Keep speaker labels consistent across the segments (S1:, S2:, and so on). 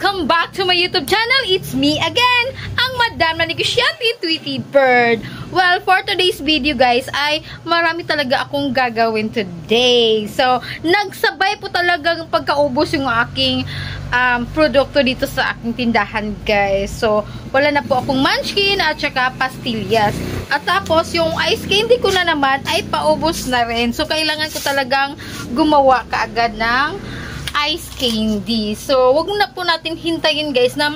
S1: Welcome back to my YouTube channel. It's me again, ang Madam na Negosyante, Tweety Bird. Well, for today's video guys, ay marami talaga akong gagawin today. So, nagsabay po talagang pagkaubos yung aking produkto dito sa aking tindahan guys. So, wala na po akong munchkin at saka pastillas. At tapos, yung ice candy ko na naman ay paubos na rin. So, kailangan ko talagang gumawa kaagad ng ice candy. So, wag na po natin hintayin guys na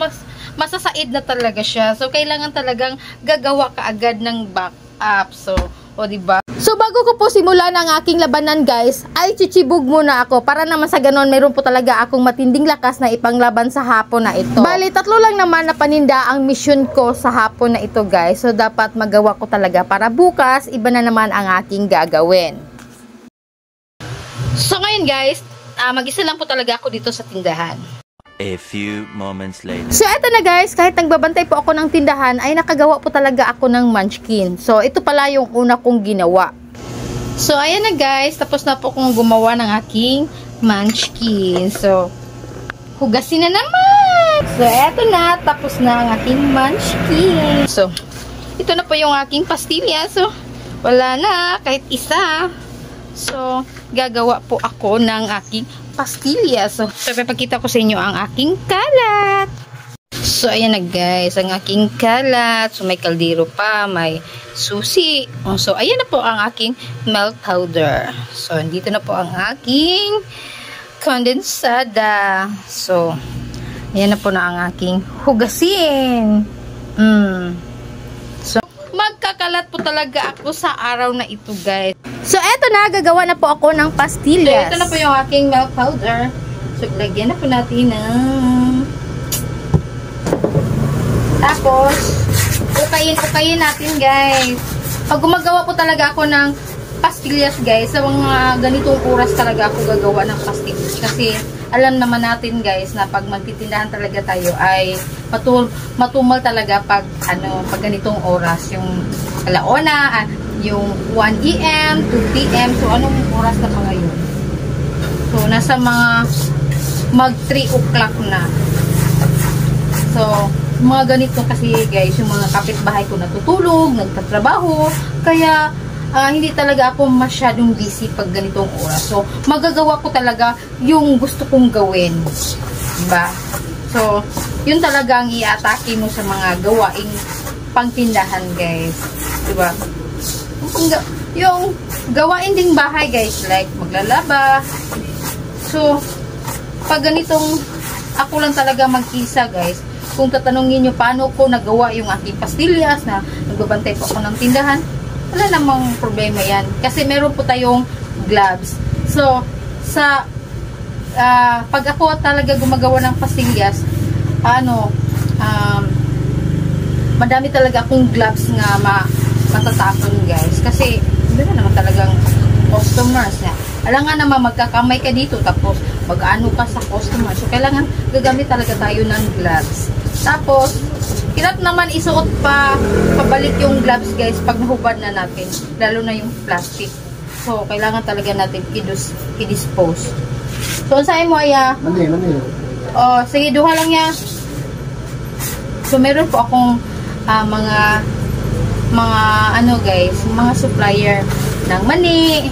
S1: masasaid na talaga siya. So, kailangan talagang gagawa kaagad ng backup. So, o diba? So, bago ko po simulan ang aking labanan guys, ay chichibog muna ako para naman sa ganon meron po talaga akong matinding lakas na ipanglaban sa hapon na ito. Bali, 3 lang naman na paninda ang mission ko sa hapon na ito guys. So, dapat magawa ko talaga para bukas, iba na naman ang aking gagawin. So, ngayon guys, mag-isa lang po talaga ako dito sa tindahan.
S2: A few moments later.
S1: So, eto na guys, kahit nagbabantay po ako ng tindahan, ay nakagawa po talaga ako ng munchkin. So, ito pala yung una kong ginawa. So, ayan na guys, tapos na po akong gumawa ng aking munchkin. So, hugasin na naman! So, eto na, tapos na ang aking munchkin. So, ito na po yung aking pastilya. So, wala na, kahit isa. So, gagawa po ako ng aking pastilya. So, papakita ko sa inyo ang aking kalat. So, ayan na guys, ang aking kalat. So, may kaldero pa, may susi. So, ayan na po ang aking milk powder. So, dito na po ang aking kondensada. So, ayan na po na ang aking hugasin. So, magkakalat po talaga ako sa araw na ito guys. So, eto na, gagawa na po ako ng pastillas. So, ito na po yung aking milk powder. So, lagyan na po natin ng... Tapos, ukayin natin, guys. Pag gumagawa po talaga ako ng pastillas, guys, sa mga ganitong oras talaga ako gagawa ng pastillas. Kasi, alam naman natin, guys, na pag magtitindahan talaga tayo ay matumal talaga pag ganitong oras. Yung alaona, yung 1 AM, 2 PM. So, anong oras na pa ngayon? So, nasa mga mag 3 o'clock na. So, mga ganito kasi guys, yung mga kapitbahay ko natutulog, nagtatrabaho. Kaya, hindi talaga ako masyadong busy pag ganitong oras. So, magagawa ko talaga yung gusto kong gawin. Diba? So, yun talaga ang i-atake mo sa mga gawaing pangtindahan guys. Diba? Yung gawain ding bahay guys, like maglalaba. So, pag ganitong ako lang talaga mag-isa guys, kung tatanungin nyo paano ko nagawa yung aking pastillas na nagbabantay po ako ng tindahan, wala namang problema yan. Kasi meron po tayong gloves. So, sa pag ako talaga gumagawa ng pastillas, madami talaga akong gloves nga matatapon guys. Kasi, hindi na naman talagang customers na. Alam nga naman, magkakamay ka dito, tapos mag-ano ka sa customers. So, kailangan gagamit talaga tayo ng gloves. Tapos, hirap naman isuot pabalik yung gloves guys pag nahubad na natin. Lalo na yung plastic. So, kailangan talaga natin i-dispose. So, saan mo ay mani. Oh, sige, duha lang yan. So, meron po akong mga mga supplier ng mani.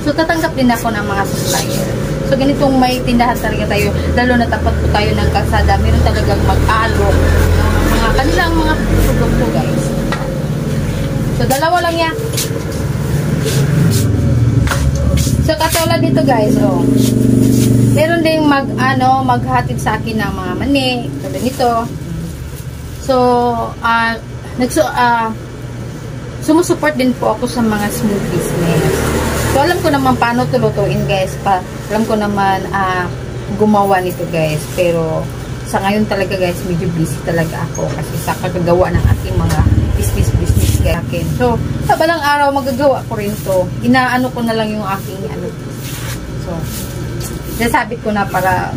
S1: So, tatanggap din ako ng mga supplier. So, ganitong may tindahan talaga tayo, lalo na tapat po tayo ng kalsada, meron talagang mag-alok ng mga kanilang mga produkto, guys. So, dalawa lang yan. So, katulad dito, guys, oh. Meron ding maghatid sa akin ng mga mani, tulad nito. So, sumusupport din po ako sa mga small business. So, alam ko naman paano tulutuin guys. Alam ko naman gumawa nito guys. Pero, sa ngayon talaga guys, medyo busy talaga ako. Kasi sa kagagawa ng aking mga business guys. So, sa balang araw, magagawa ko rin to. Inaano ko na lang yung aking So, nasabit ko na para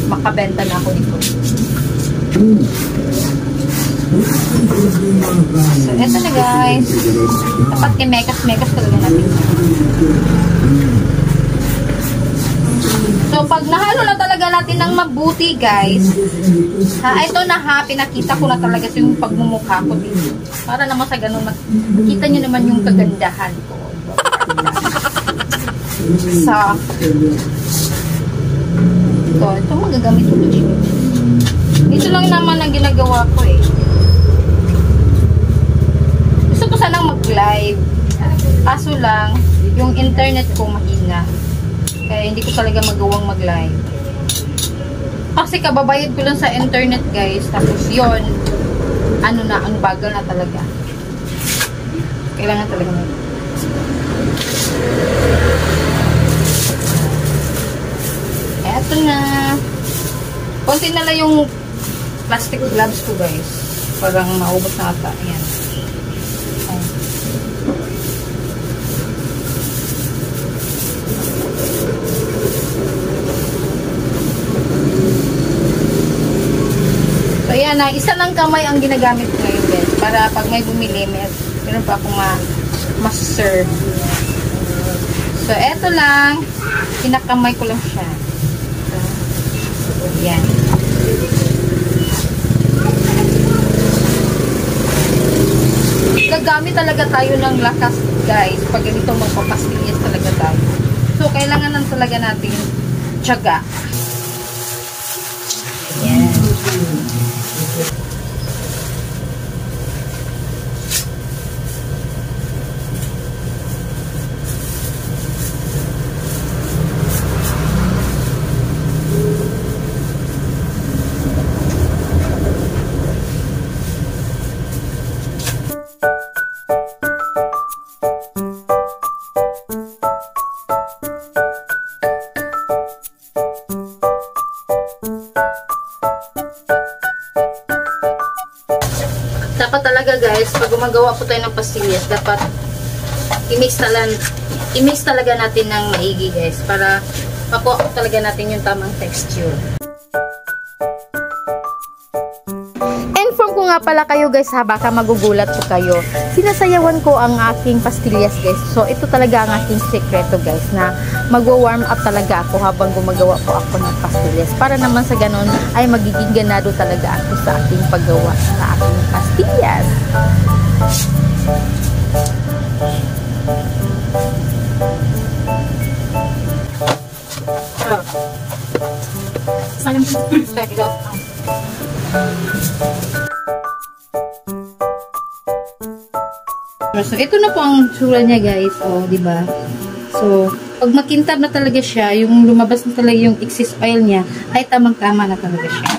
S1: makabenta na ako dito. So, eto na guys. Dapat kay mekas talaga natin. So, So, pag nahalo na talaga natin ng mabuti, guys, ito na ha, pinakita ko na talaga yung pagmumukha ko dito. Para naman sa ganun, makita nyo naman yung kagandahan ko. So, ito magagamit ko dito. Ito lang naman ang ginagawa ko eh. Gusto ko sanang mag-live. Kaso lang, yung internet ko mahina. Kaya hindi ko talaga magawang mag-live. Kasi kababayad ko lang sa internet, guys. Tapos yon, ano na, ang bagal na talaga. Kailangan talaga mag eto na. Konti na lang yung plastic gloves ko, guys. Parang maubos na ata. Ayan. So, ayan na. Isa lang kamay ang ginagamit ko ngayon, guys. Para pag may bumili, meron pa akong ma-serve. So, eto lang. Pinakamay ko lang siya. So, ayan. Gagamit talaga tayo ng lakas, guys. Pag ganito magpapastillas talaga tayo. So, kailangan lang talaga natin tiyaga. Ayan. Dapat talaga, guys, pag gumagawa po tayo ng pastillas, dapat i-mix talaga natin ng maigi, guys, para makuha talaga natin yung tamang texture. Inform ko nga pala kayo, guys, ha, baka magugulat po kayo. Sinasayawan ko ang aking pastillas, guys. So, ito talaga ang aking sekreto, guys, na magwa-warm up talaga ako habang gumagawa po ako ng pastillas. Para naman sa ganon ay magiging ganado talaga ako sa aking paggawa sa aking pastillas. So, ito na po ang tsura niya, guys. O, diba? So, pag makintab na talaga siya, yung lumabas na talaga yung excess oil niya, ay tamang-tama na talaga siya.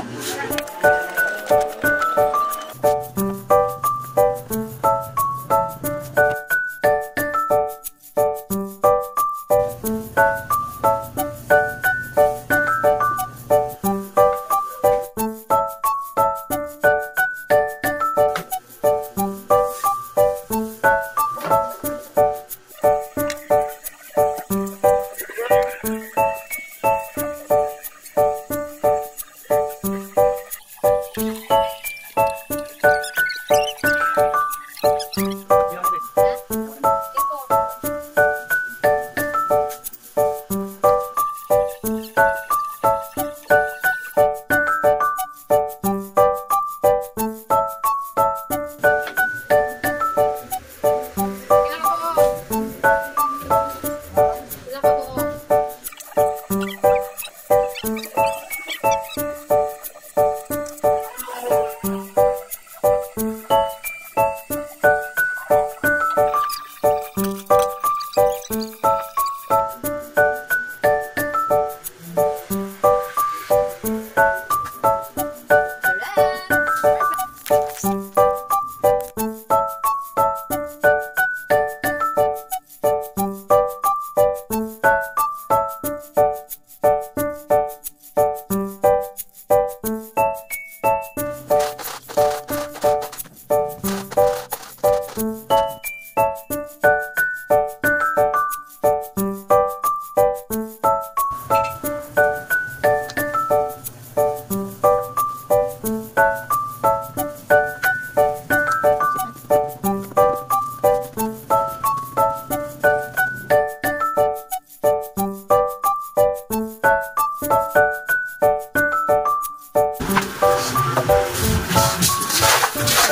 S1: So,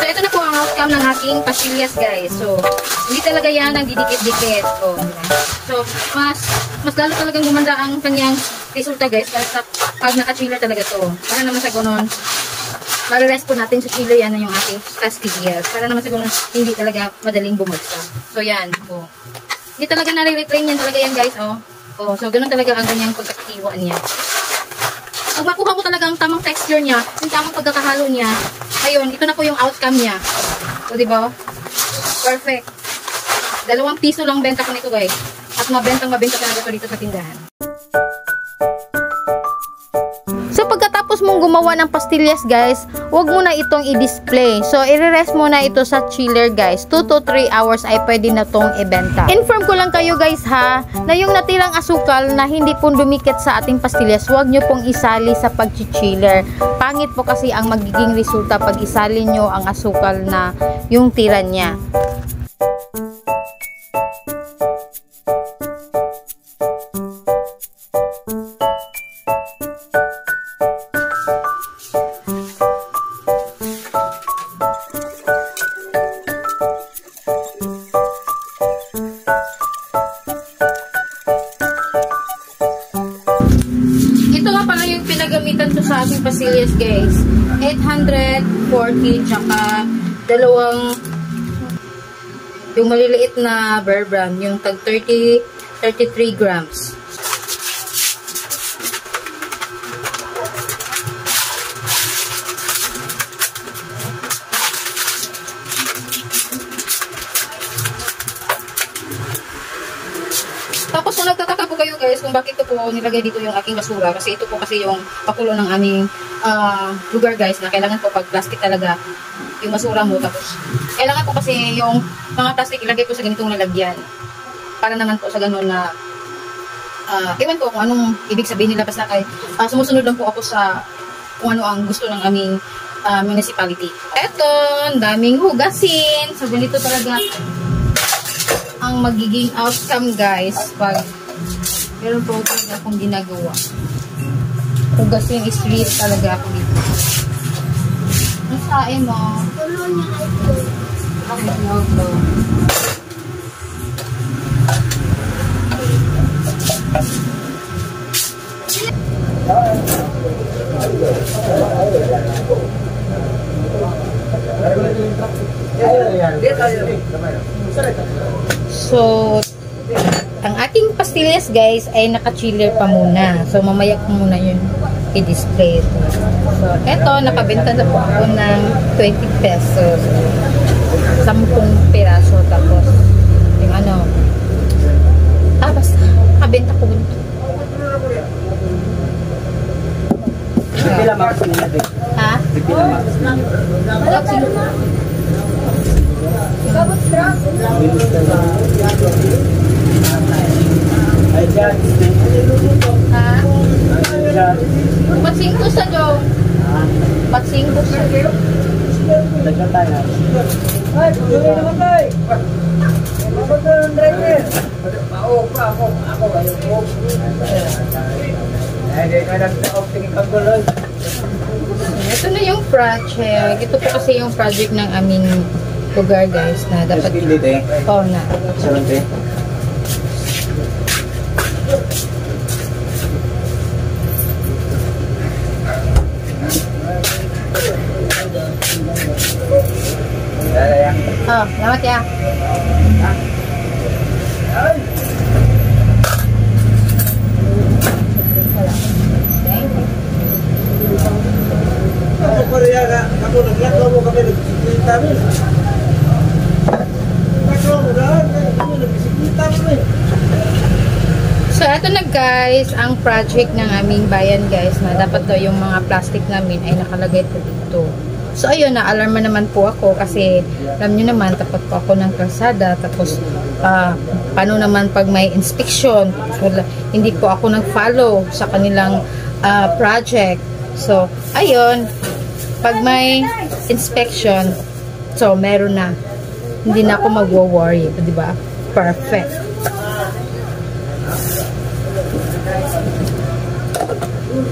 S1: ito na po ang outcome ng aking pastillas, guys. So, hindi talaga yan ang didikit-dikit. So, mas lalo talagang gumanda ang kanyang resulta, guys. Pag naka-chiller talaga to. Para naman sa ganon, marirest po natin sa chiller yan na yung ating pastillas. Para naman sa ganon, hindi talaga madaling bumagsak. So, yan. Oh. Hindi talaga nare-retrain yan talaga yan, guys. Oh, so, ganon talaga ang ganyang pagkakatiwaan niya. Pag makuha mo talaga ang tamang texture niya, yung tamang pagkakahalo niya, ayun, ito na po yung outcome niya. So, diba? Perfect. 2 piso lang benta ko nito, guys. At mabenta talaga ito dito sa tindahan. So, pagkatapos mong gumawa ng pastillas, guys, huwag mo na itong i-display. So, i-rest mo na ito sa chiller, guys. 2 to 3 hours ay pwede na itong ibenta. Inform ko lang kayo, guys, ha, na yung natirang asukal na hindi po dumikit sa ating pastillas, huwag nyo pong isali sa pag-chiller. Pangit po kasi ang magiging resulta pag isali nyo ang asukal na yung tira niya. Pinagamitan to sa ating pastillas, guys. 840 tsaka yung maliliit na Bear Brand, yung tag 33 grams. Tapos kung nagtataka po kayo, guys, kung bakit ko po nilagay dito yung aking basura, kasi ito po kasi yung pakulo ng aming lugar, guys, na kailangan po pag plastic talaga yung basura mo. Tapos kailangan po kasi yung mga plastic ilagay po sa ganitong lalagyan para naman po sa ganun na ewan ko kung anong ibig sabihin nila, basta kay sumusunod lang po ako sa kung ano ang gusto ng aming municipality. Eto, ang daming hugasin. So ganito talaga ang magiging outcome, guys, pag meron po talaga akong ginagawa. Hugasin is real talaga ako dito. Ang sae mo? Tulo niya ito. Okay, no. So, ang ating pastillas, guys, ay naka-chiller pa muna. So, mamaya ko muna yun i-display ito. So, eto, nakabenta na po ako ng 20 pesos. 10 piraso. Tapos, yung ano, basta, nakabenta ko ito.
S3: Pila max nila din.
S1: Ha?
S3: Pila max.
S1: Wala, sige. Ha? Patsingko sa dong. Patsingko sa dong.
S3: Dagdag tayo. Ay, tuloy naman tayo.
S1: Ito na yung project. Ito po kasi yung project ng aming lugar, guys, na dapat na. Salamat ya. So, ito na, guys, ang project ng aming bayan, guys, na dapat daw yung mga plastic namin ay nakalagay po dito. So, ayun, na-alarma naman po ako kasi alam nyo naman, tapat po ako ng kalsada. Tapos, paano naman pag may inspection? Hindi po ako nag-follow sa kanilang project. So, ayun, pag may inspection, so, meron na. Hindi na ako mag-worry. Diba? Perfect.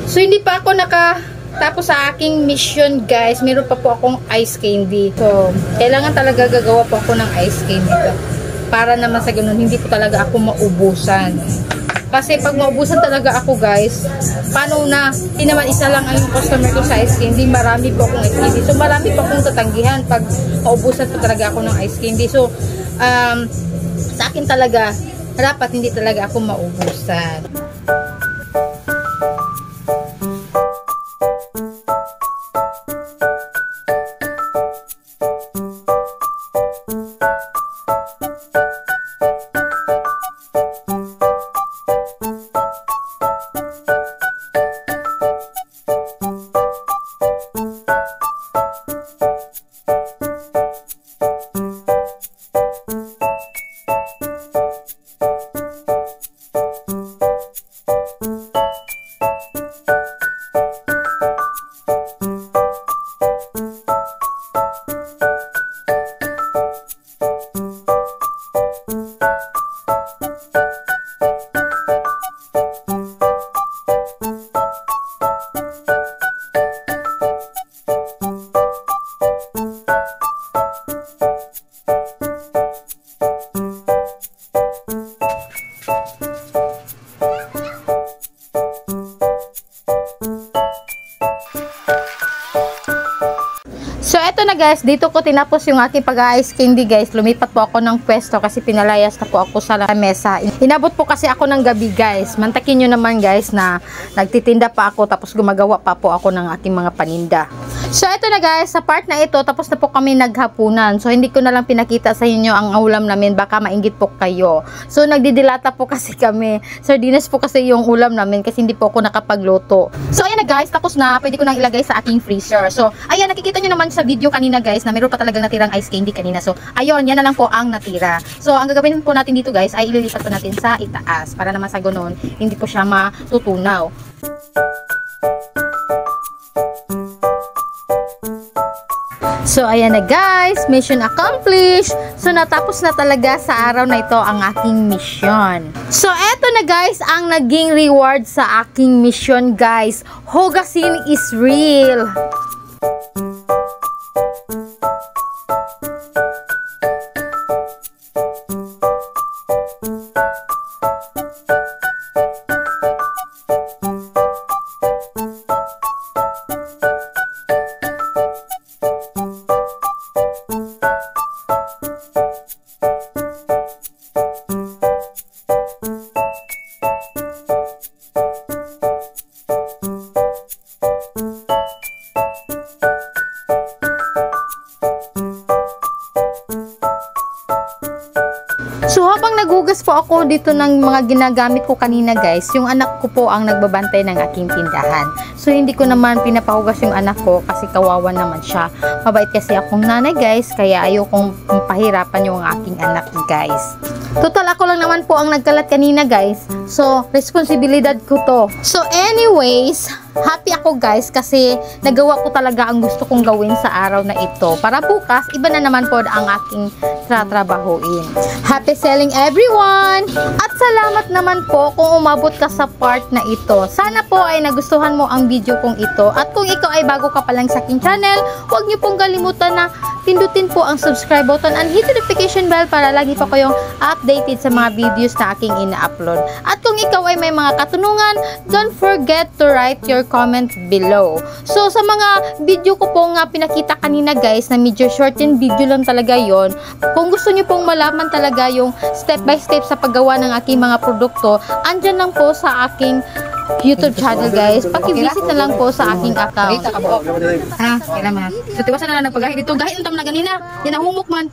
S1: So, hindi pa ako tapos sa aking mission, guys. Meron pa po akong ice candy. So, kailangan talaga gagawa po ako ng ice candy. Para naman sa ganun, hindi po talaga ako maubusan. Kasi pag maubusan talaga ako, guys, paano na, hindi naman isa lang ang customer ko sa ice candy. Marami po akong ice candy. So, marami po akong tatanggihan pag maubusan po talaga ako ng ice candy. So, sa akin talaga, dapat hindi talaga ako maubusan. So, eto na guys, dito ko tinapos yung aking pag-ice candy guys. Lumipat po ako ng pwesto kasi pinalayas na po ako sa mesa. Inabot po kasi ako ng gabi guys. Mantakin nyo naman guys na nagtitinda pa ako tapos gumagawa pa po ako ng aking mga paninda. So, eto na guys, sa part na ito, tapos na po kami naghapunan. So, hindi ko na lang pinakita sa inyo ang ulam namin. Baka mainggit po kayo. So, nagdidilata po kasi kami. Sardinas po kasi yung ulam namin kasi hindi po ako nakapagluto. So, ayan na guys, tapos na. Pwede ko nang ilagay sa aking freezer. So, ayan, nakikita nyo naman sa video kanina guys na meron pa talagang natirang ice candy kanina. So, ayun, yan na lang po ang natira. So, ang gagawin po natin dito guys ay ililipat po natin sa itaas para naman sa ganun, hindi po siya matutunaw. So, ayan na guys, mission accomplished. So, natapos na talaga sa araw na ito ang aking mission. So, eto na guys ang naging reward sa aking mission guys. Hugasin is real. So, habang naghugas po ako dito ng mga ginagamit ko kanina guys, yung anak ko po ang nagbabantay ng aking tindahan. So, hindi ko naman pinapahugas yung anak ko kasi kawawa naman siya. Mabait kasi akong nanay guys, kaya ayokong pahirapan yung aking anak guys. Total ako lang naman po ang nagkalat kanina guys. So, responsibilidad ko to. So, anyways, happy ako guys kasi nagawa ko talaga ang gusto kong gawin sa araw na ito. Para bukas, iba na naman po ang aking tratrabahuin. Happy selling everyone! At salamat naman po kung umabot ka sa part na ito. Sana po ay nagustuhan mo ang video kong ito. At kung ikaw ay bago ka pa lang sa aking channel, huwag niyo pong kalimutan na pindutin po ang subscribe button and hit the notification bell para lagi pa kayong updated sa mga videos na aking ina-upload. At kung ikaw ay may mga katanungan, don't forget to write your comment below. So, sa mga video ko po nga pinakita kanina guys, na medyo short and video lang talaga yon. Kung gusto nyo pong malaman talaga yung step by step sa paggawa ng aking mga produkto, andyan lang po sa aking YouTube channel guys. Paki-visit na lang po sa aking account. Ha? Kailan man. So, tiwasan na lang ng paggahin dito. Gahin ang tam na ganina. Yan ang humok man.